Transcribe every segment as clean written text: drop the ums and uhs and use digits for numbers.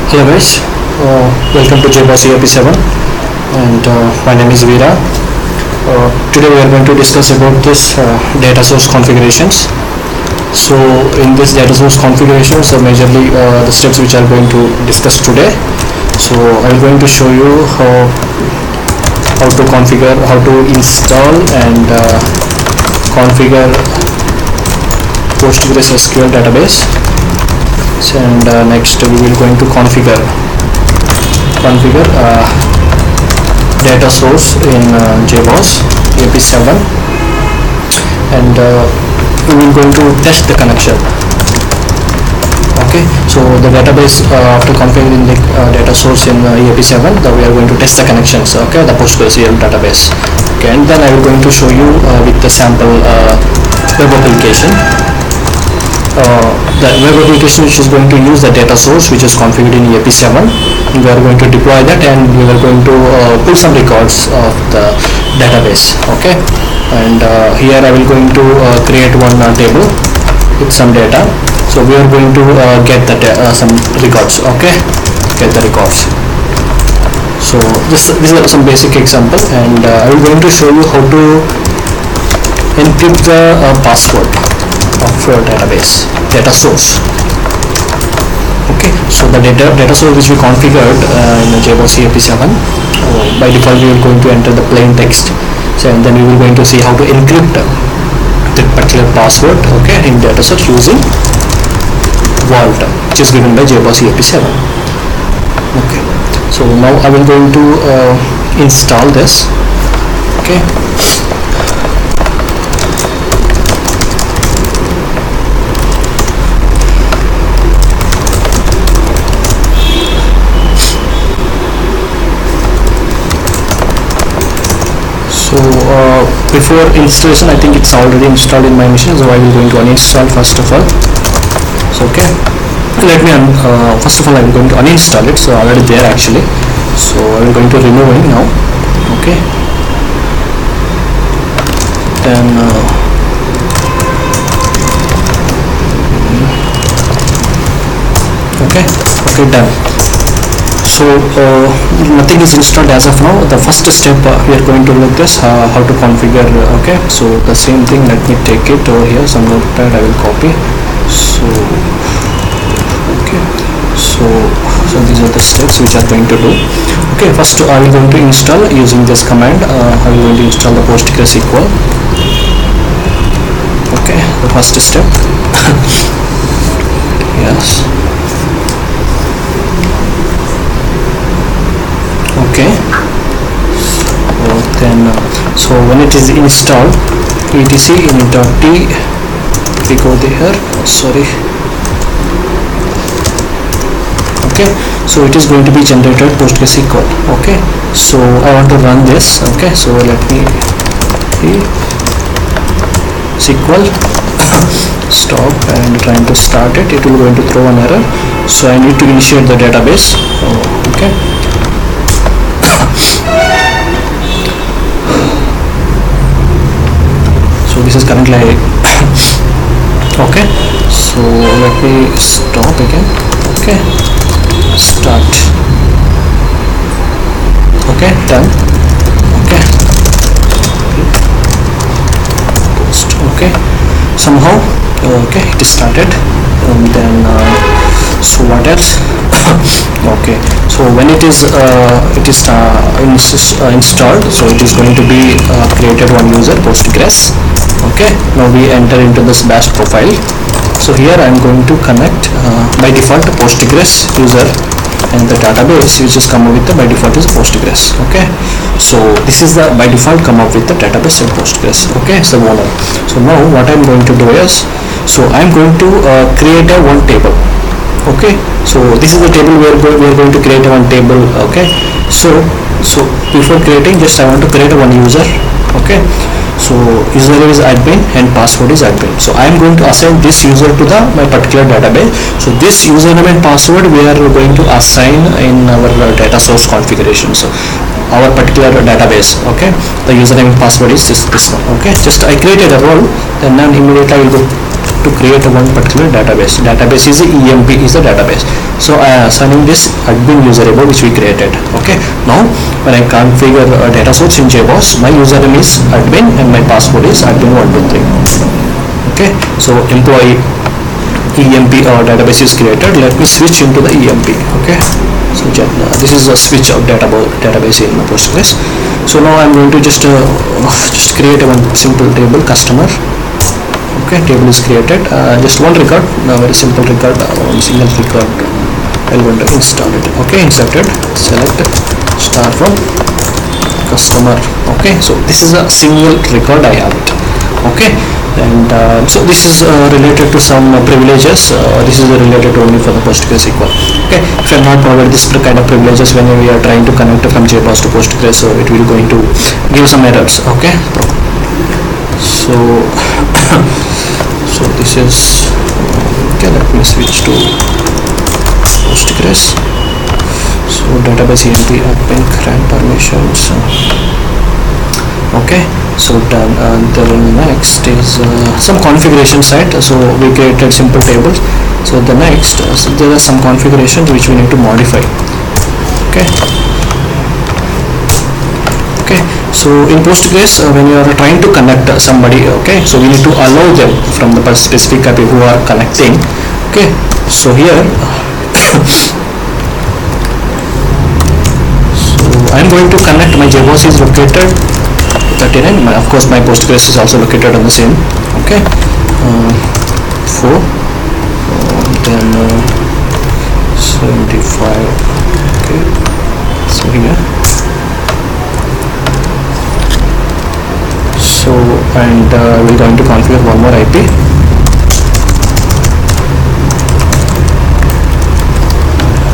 Hello guys, welcome to Jboss EAP 7 and my name is Veera. Today we are going to discuss about this data source configurations. So in this data source configurations, majorly the steps which I are going to discuss today. So I am going to show you how to configure, how to install and configure PostgresQL database. And next we will going to configure data source in Jboss EAP 7, and we will going to test the connection. Okay, so the database after configuring the data source in EAP 7, we are going to test the connections. Okay, the Postgresql database. Okay, and then I will going to show you with the sample web application. The web application which is going to use the data source which is configured in EAP 7. We are going to deploy that and we are going to pull some records of the database. Okay, and here I will going to create one table with some data. So we are going to get the some records. Okay, get the records. So this is some basic example, and I will going to show you how to encrypt the password of database data source. Okay, so the data source which we configured in the Jboss EAP 7, by default we are going to enter the plain text. So and then we will going to see how to encrypt that particular password. Okay, in data source using vault which is given by Jboss EAP 7. Okay, so now I will going to install this. Okay, so before installation, I think it's already installed in my machine, so I will going to uninstall first of all. So okay, let me first of all I'm going to uninstall it. So already there actually, so I'm going to remove it now. Okay, then okay, done. So nothing is installed as of now. The first step we are going to look this how to configure. Okay, so the same thing, let me take it over here, some notepad I will copy. So okay, so these are the steps which are going to do. Okay, first I will going to install using this command. I will going to install the Postgresql. Okay, the first step. Yes. Okay, so then so when it is installed, etc init.t, we go there. Sorry. Okay, so it is going to be generated Postgresql. Okay, so I want to run this. Okay, so let me SQL stop and trying to start it. It will going to throw an error, so I need to initiate the database. Okay, so this is currently okay, so let me stop again. Okay, start. Okay, done. Okay, post. Okay, somehow okay, it is started, and then so what else? Okay, so when it is installed, so it is going to be created one user Postgres. Okay, now we enter into this bash profile. So here I am going to connect by default Postgres user, and the database which is come up with the by default is Postgres. Okay, so this is the by default come up with the database and Postgres. Okay, so so now what I am going to do is, so I am going to create a one table. Okay, so this is the table we are going to create a one table. Okay, so before creating, just I want to create a one user. Okay, so username is admin and password is admin. So I am going to assign this user to my particular database. So this username and password we are going to assign in our data source configuration. So our particular database. Okay, the username and password is this one. Okay, just I created a role, and then immediately I will go to to create one particular database. Database is EMP is the database. So I am assigning this admin userable which we created. Okay, now when I configure a data source in Jboss, my username is admin and my password is admin123. Okay, so employee EMP or database is created. Let me switch into the EMP. Okay, so this is a switch of database in Postgres. So now I'm going to just create one simple table, customer. Okay, table is created. Just one record, very simple record, one single record. I'm going to install it. Okay, inserted. Select star from customer. Okay, so this is a single record I have it. Okay, and so this is related to some privileges. This is related only for the PostgreSQL. Okay, if I not provide this kind of privileges when we are trying to connect from Jboss to Postgres, so it will going to give some errors. Okay, so so this is okay. Let me switch to Postgres. So database EMP admin grant permissions. Okay, so done. And then next is some configuration side. So we created simple tables. So the next so there are some configurations which we need to modify. Okay, okay, so in Postgres when you are trying to connect somebody, okay, so we need to allow them from the specific API who are connecting. Okay, so here so I'm going to connect. My Jboss is located 39. Of course my Postgres is also located on the same. Okay, 4 then 75. Okay, so here, so and we're going to configure one more IP.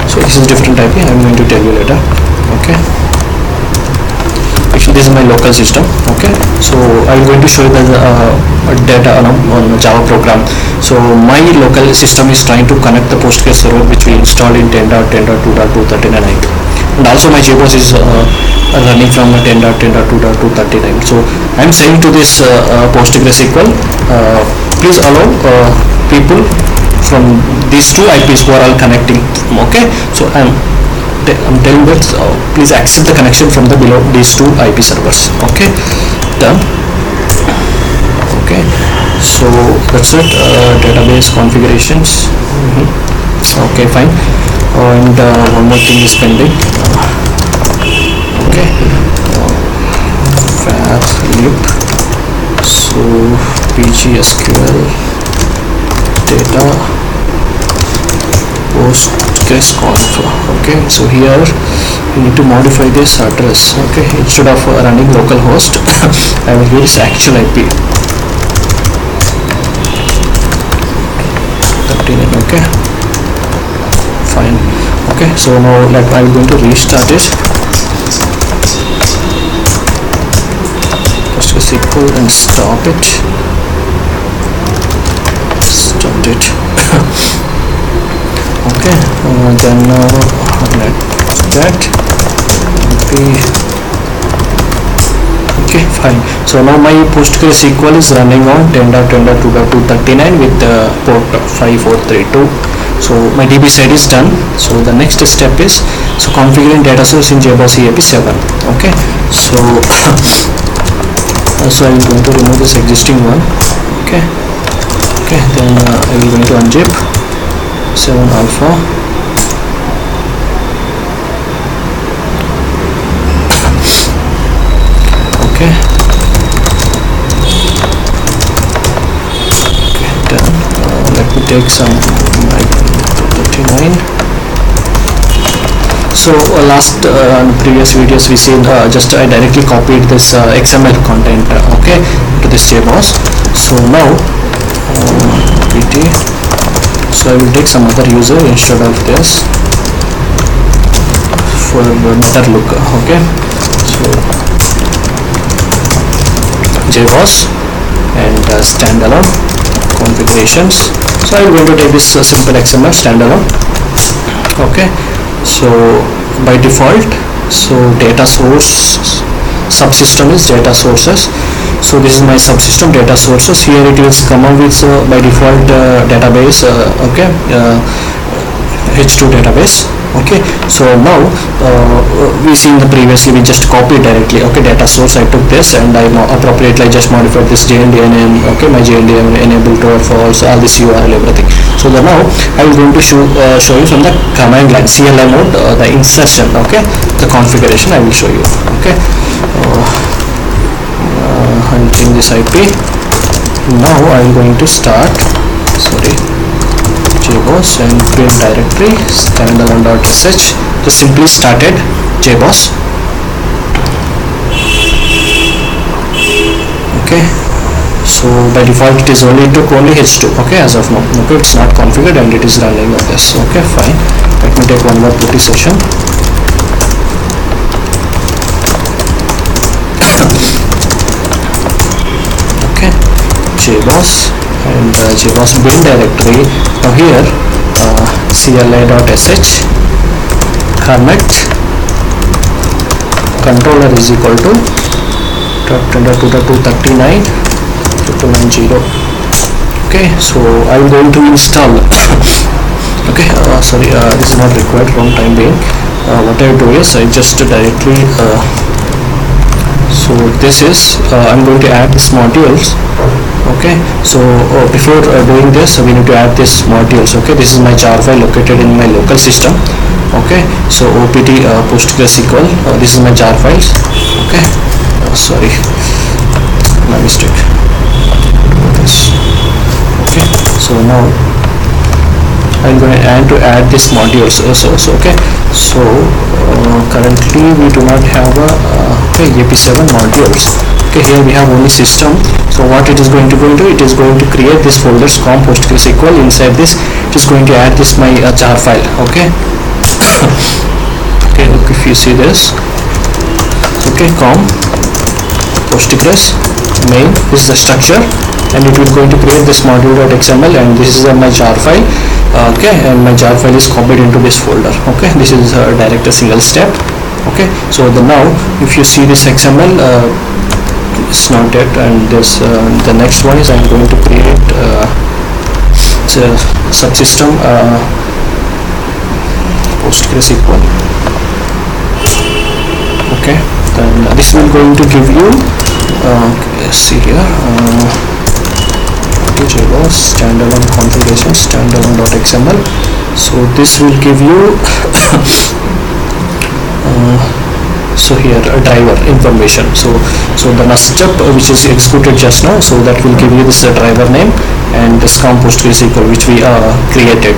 So this is different IP. I'm going to tell you later. Okay, actually this is my local system. Okay, so I'm going to show you the data on Java program. So my local system is trying to connect the Postgres server which we installed in 10.10.2.239 IP, and also my Jboss is running from 10.10.2.239. So I'm saying to this PostgreSQL, please allow people from these two IPs who are all connecting. Okay, so I'm telling that please accept the connection from the below these two IP servers. Okay, done. Okay, so that's it. Database configurations. Okay, fine. And one more thing is pending. Okay, var lib. So PGSQL data Postgresconf. Okay, so here we need to modify this address. Okay, instead of running localhost I will use actual IP 39. Okay, fine. Okay, so now like I'm going to restart it. PostgreSQL and stop it. Start it. Okay, then let that be. Okay, fine. So now my PostgreSQL is running on 10.10.2.239 with port 5432. So my DB side is done. So the next step is configuring data source in Jboss EAP 7. Okay, so so I'm going to remove this existing one. Okay, okay, then I will going to unzip 7 alpha. Okay, okay, done. Let me take some 39. So last on previous videos we seen just I directly copied this XML content okay to this Jboss. So now pt, so I will take some other user instead of this for better look. Okay, so Jboss and standalone configurations. So I am going to take this simple XML standalone. Okay, so by default, so data source subsystem is data sources. So this is my subsystem data sources. Here it will come up with by default database, okay, H2 database. Okay, so now we seen the previously we just copied directly. Okay, data source, I took this and I appropriately just modified this JNDI name. Okay, my JNDI enable to false, all this URL, everything. So the now I will going to show you from the command line CLI mode, the insertion. Okay, the configuration I will show you. Okay, I'm changing this IP. Now I am going to start, sorry, Jboss and print directory standalone.sh. Just simply started Jboss. Okay, so by default it is only took only H2. Okay, as of now. Okay, it's not configured and it is running like this. Okay, fine. Let me take one more putty session. Okay, Jboss and Jboss bin directory. Now here CLI.sh connect controller is equal to 239.290. Okay, so I am going to install. Okay, sorry, this is not required from time being. What I do is I just directly so this is I'm going to add these modules. Okay, so before doing this we need to add these modules. Okay, this is my jar file located in my local system. Okay, so opt postgresql, this is my jar files. Okay, sorry, my mistake. Okay, so now I'm going to add this modules also. So okay, so currently we do not have a EAP7 modules. Okay, here we have only system. So what it is going to do, it is going to create this folders com postgresql. Inside this it is going to add this my jar file. Okay. Okay, look, if you see this, okay, com postgres main, this is the structure, and it will going to create this module.xml, and this is my jar file. Okay, and my jar file is copied into this folder. Okay, this is direct a single step. Okay, so the now if you see this XML, it's not yet, and this the next one is I'm going to create it's a subsystem postgresql. Okay, then this will going to give you see here Jboss standalone configuration standalone.xml. so this will give you so here a driver information. So the last step which is executed just now, so that will give you this driver name and this com postgresql which we created.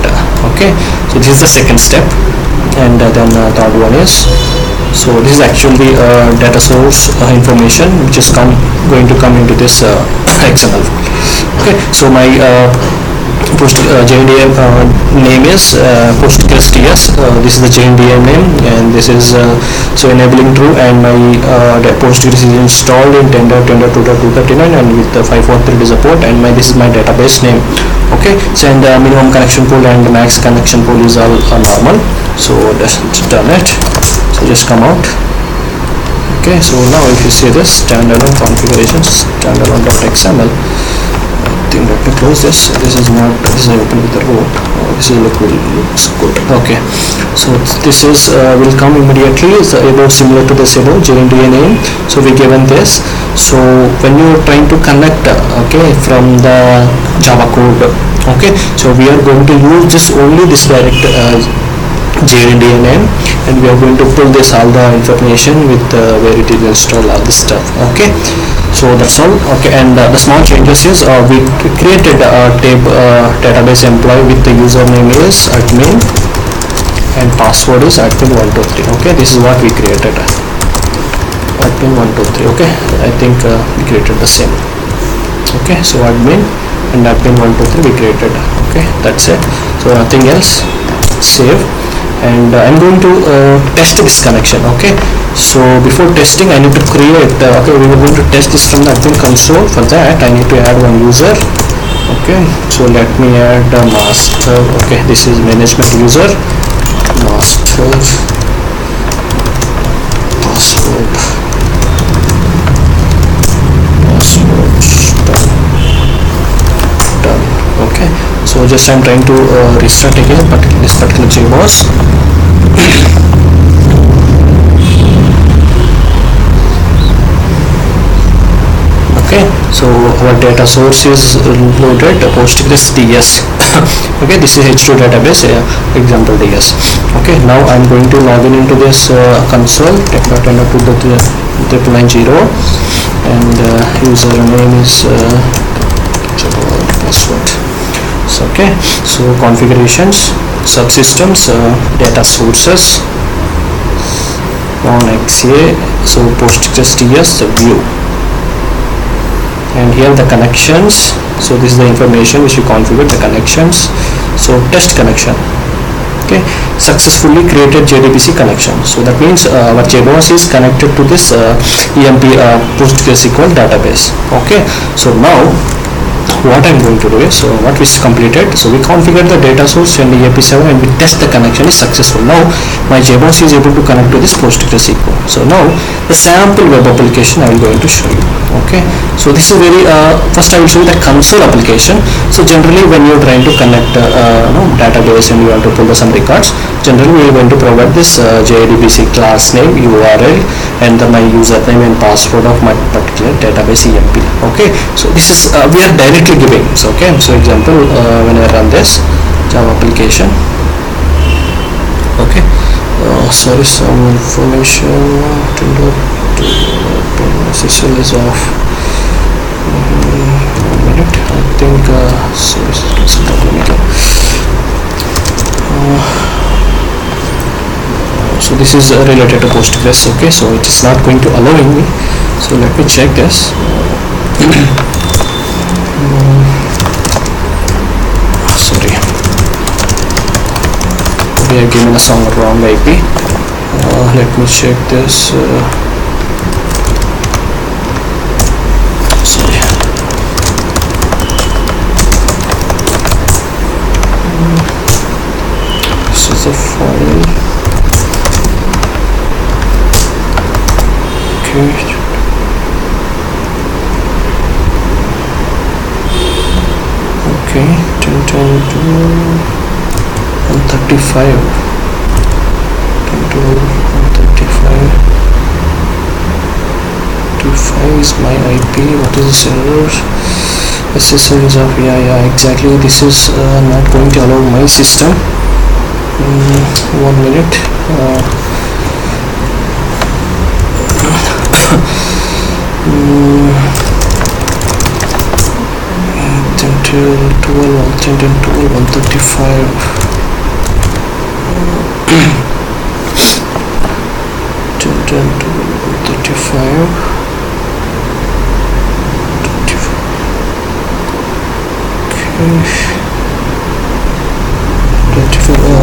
Okay, so this is the second step, and then the third one is, so this is actually data source information which is going to come into this XML. Okay, so my JNDI name is postgres.ts. This is the JNDI name, and this is so enabling true, and my postgres is installed in 10.10.2.239 and with the 543 support, and this is my database name. Okay, so and minimum connection pool and max connection pool is all normal. So just done it. So just come out. Okay, so now if you see this standalone configurations standalone.xml, let me close this. This is not, this is open with the root. This is looks good. Okay, so this is will come immediately. It's about similar to this about JNDI name. So we given this. So when you are trying to connect, okay, from the Java code, okay, so we are going to use this only this direct JNDI name, and we are going to pull this all the information with where it is installed, all this stuff. Okay, so that's all. Okay, and the small changes is we created a database employee with the username is admin and password is admin123. Okay, this is what we created, admin123. Okay, I think we created the same. Okay, so admin and admin123 we created. Okay, that's it. So nothing else. Save. And I'm going to test this connection. Okay, so before testing I need to create okay, we are going to test this from the admin console. For that I need to add one user. Okay, so let me add a master. Okay, this is management user, master, password just I'm trying to restart again, but this particular Jboss. Okay, so our data source is loaded, Postgres DS. Okay, this is H2 database, example DS. Okay, now I'm going to log in into this console, tech.ender2.990, and username is password. So, okay, so configurations, subsystems, data sources, on XA, so Postgres DS view. And here the connections, so this is the information which we configured, the connections. So test connection, okay, successfully created JDBC connection. So that means our Jboss is connected to this EMP Postgresql database. Okay, so now what I'm going to do is, so what is completed, so we configured the data source and the EAP7 and we test the connection is successful. Now my Jboss is able to connect to this Postgresql. So now the sample web application I will going to show you. Okay, so this is very first I will show you the console application. So generally when you're trying to connect database and you want to pull some records, generally we are going to provide this JDBC class name, URL, and my username and password of my particular database EMP. Okay, so this is we are directly giving. So okay, so example when I run this Java application. Okay, sorry, some information SSL is off. 1 minute, I think so this is related to Postgres. Okay, so it is not going to allowing me, so let me check this. Sorry, we are given us some wrong IP. Let me check this. Sorry. This is a file. Okay. Okay, 135. 135 is my IP. What is this error? SSL is off. Yeah, exactly. This is not going to allow my system. 1 minute. Until 12, 135.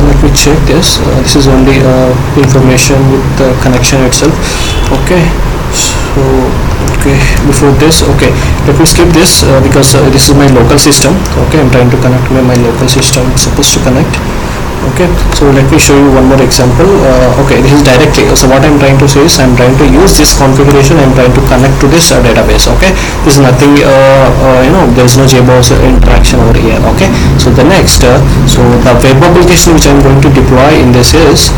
Let me check this. This is only information with the connection itself. Okay, so okay, before this, okay, let me skip this because this is my local system. Okay, I'm trying to connect my local system. It's supposed to connect. Okay, so let me show you one more example. Okay, this is directly, so what I'm trying to say is I'm trying to use this configuration, I'm trying to connect to this database. Okay, this is nothing, there is no Jboss interaction over here. Okay, so the next, so the web application which I'm going to deploy in this is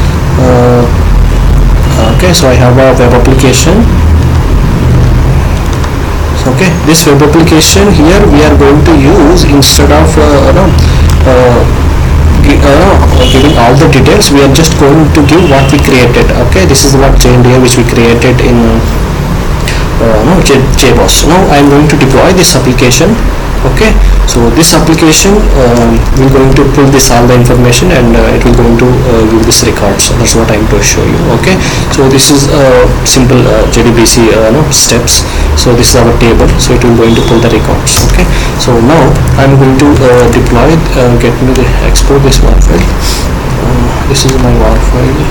okay, so I have a web application. Okay, this web application here we are going to use, instead of giving all the details, we are just going to give what we created. Okay, this is what JNDI which we created in Jboss. Now I am going to deploy this application. Okay, so this application will going to pull this all the information and it will going to give this records. That's what I am to show you. Okay, so this is simple JDBC steps. So this is our table, so it will going to pull the records. Okay, so now I am going to deploy it, get me the export this WAR file. This is my WAR file.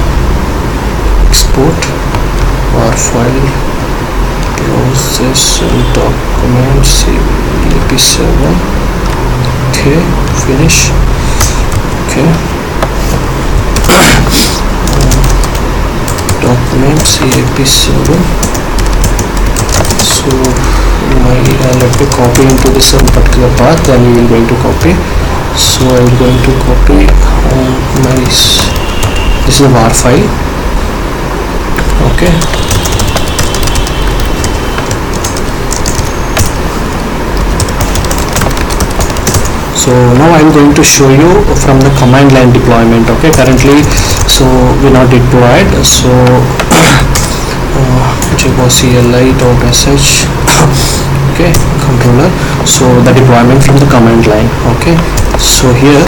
Export WAR file. Process and documents EAP7. Okay, finish. Okay, documents EAP7. So my let me copy into this particular path, then we will going to copy. So I'm going to copy this is a var file. Okay, so now I'm going to show you from the command line deployment. Okay, currently so we're not deployed, so Jboss CLI.sh okay, controller, so the deployment from the command line. Okay, so here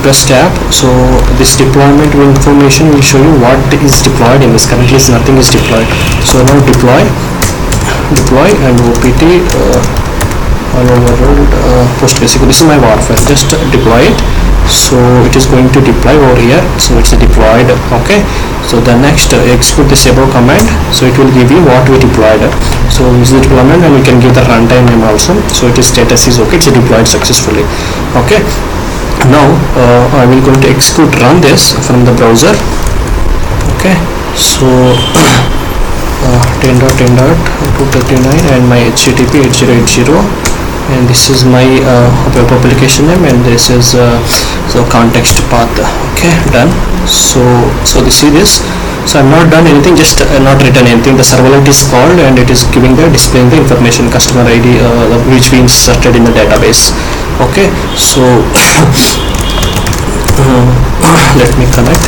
press tab, so this deployment information will show you what is deployed in this. Currently nothing is deployed, so now deploy and opt all overload Postgresql. This is my var file, just deploy it. So it is going to deploy over here, so it's deployed. Okay, so the next execute this above command, so it will give you what we deployed. So this is the deployment, and we can give the runtime name also. So it is status is okay, it's deployed successfully. Okay, now I will going to execute run this from the browser. Okay, so 10.10.239 and my HTTP 8080, and this is my web application name, and this is so context path. Okay, done. So you see this, so I'm not done anything, just not written anything. The servlet is called and it is giving the displaying the information, customer ID which we inserted in the database. Okay, so let me connect.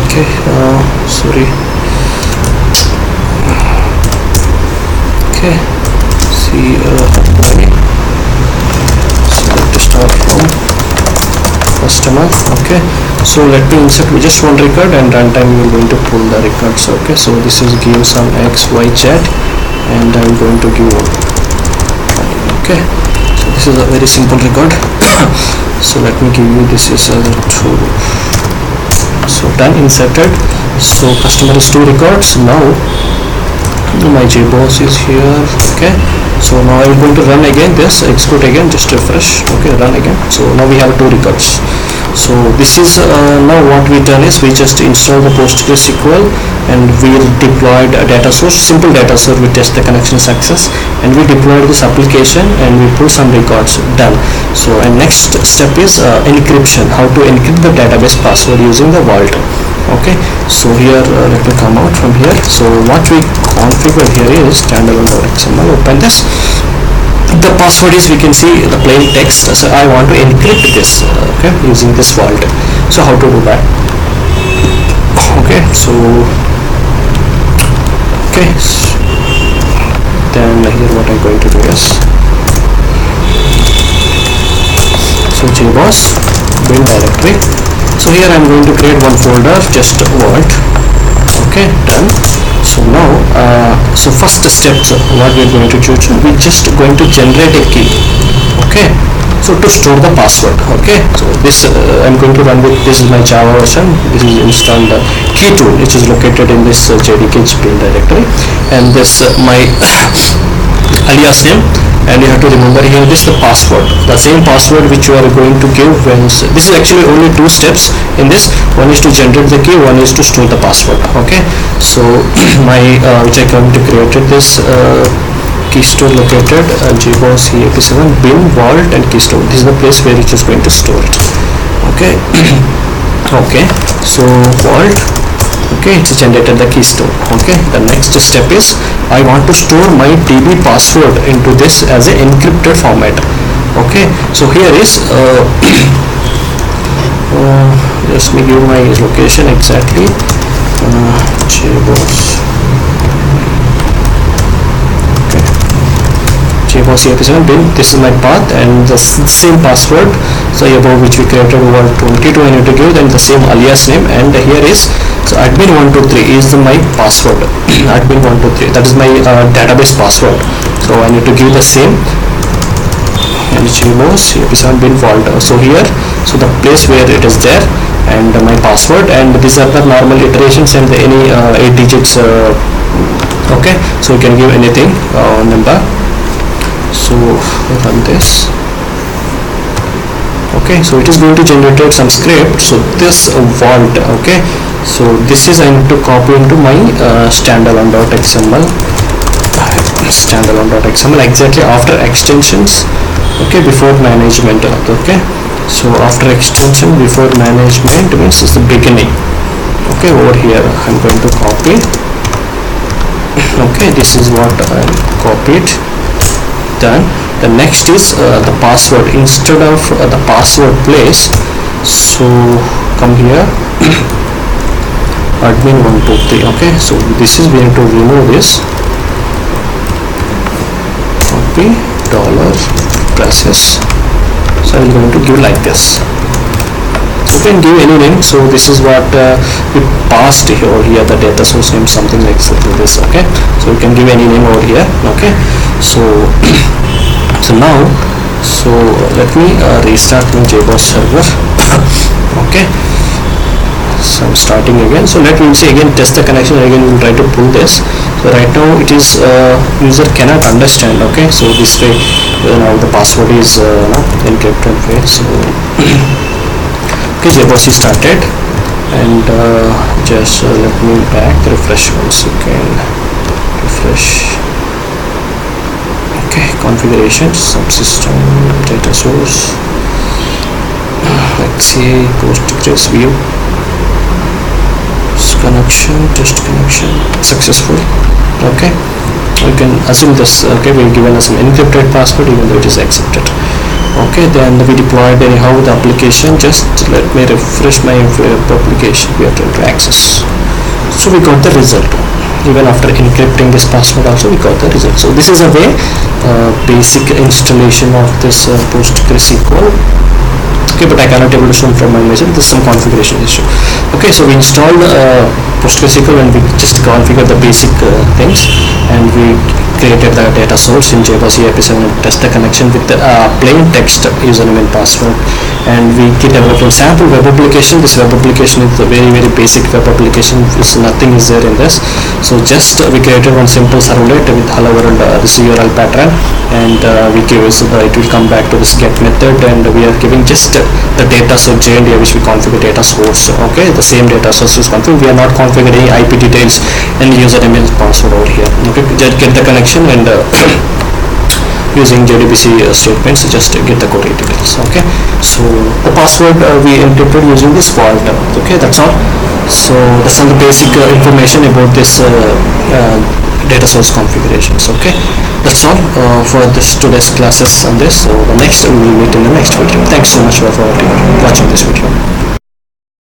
Okay, sorry. Okay, see select start from customer. Okay, so let me insert just one record, and runtime we are going to pull the records. Okay, so this is give some x y z, and I'm going to give one. Okay, so this is a very simple record. So let me give you, this is a 2. So done, inserted. So customer is 2 records. Now my Jboss is here. Okay, so now I'm going to run again this, execute again, just refresh. Okay, run again. So now we have 2 records. So this is now what we done is we just install the PostgreSQL, and we deployed a Datasource, simple Datasource. We test the connection success, and we deployed this application, and we pull some records. Done. So and next step is encryption, how to encrypt the database password using the vault. Okay, so here let me come out from here. So what we configure here is standalone.xml. Open this. The password is, we can see the plain text. So I want to encrypt this. Okay, using this vault. So how to do that? Okay, so okay, then here what I'm going to do is, so Jboss bin directory. So here I'm going to create one folder, just vault. Okay, done. So now so first steps, what we are going to choose, we just going to generate a key. Okay, so to store the password. Okay, so this I'm going to run with, this is my Java version. This is installed key tool, which is located in this JDK bin directory, and this my alias name, and you have to remember here this the password, the same password which you are going to give when this is actually only 2 steps in this. One is to generate the key, one is to store the password. Okay, so my which I going to created this key store located Jboss EAP 7 bin vault and key store. This is the place where it is going to store it. Okay. Okay, so vault. Okay, it's generated the key store. Okay, the next step is I want to store my DB password into this as a encrypted format. Okay, so here is let me give my location exactly. Jboss. Okay, Jboss EAP 7 bin. This is my path and the same password. So above which we created over 22, I need to give them the same alias name, and here is, so admin123 is my password. Admin123, that is my database password. So I need to give the same, and Jboss EAP 7 bin vault. So here, so the place where it is there, and my password, and these are the normal iterations, and any 8 digits. Okay, so you can give anything number. So run this. Okay, so it is going to generate some script. So this vault. Okay, so this is I need to copy into my standalone.xml. standalone.xml exactly after extensions, okay, before management. Okay, so after extension before management means it's the beginning. Okay, over here I'm going to copy. Okay, this is what I copied. Done. The next is the password. Instead of the password place, so come here admin 123. okay, so this is going to remove this, copy dollar process. So I'm going to give like this. You can give any name. So this is what we passed over here, the data source name, something like this. Okay, so you can give any name over here. Okay, so so now, so let me restart my Jboss server. Okay, so I'm starting again. So let me see again, test the connection again. We'll try to pull this. So right now it is user cannot understand. Okay, so this way now the password is encrypted way. So okay, Jboss is started, and just let me back refresh once again. Refresh. Okay, configuration, subsystem, data source. Let's see, Postgresql view. Connection, test connection, successful. Okay, we can assume this. Okay, we've given us an encrypted password even though it is accepted. Okay, then we deployed anyhow the application. Just let me refresh my application. We are trying to access. So we got the result. Even after encrypting this password also we got the result. So this is a way basic installation of this Postgresql. Okay, but I cannot able to show from my machine. There's some configuration issue. Okay, so we installed Postgresql and we just configured the basic things, and we created the data source in Jboss EAP 7 and test the connection with the plain text username and password, and we developed a sample web application. This web application is a very basic web application. Nothing is there in this. So just we created one simple servlet with hello world this URL pattern, and we give so it will come back to this get method, and we are giving just the data source JNDI which we configure data source. Okay, the same data source is configured. We are not configuring IP details and username and password over here. Okay, just get the connection and using JDBC statements just get the code details. Okay, so the password we encrypted using this vault. Okay, that's all. So that's all the basic information about this data source configurations. Okay, that's all for this today's classes on this. So the next we will meet in the next video. Thanks so much for watching this video.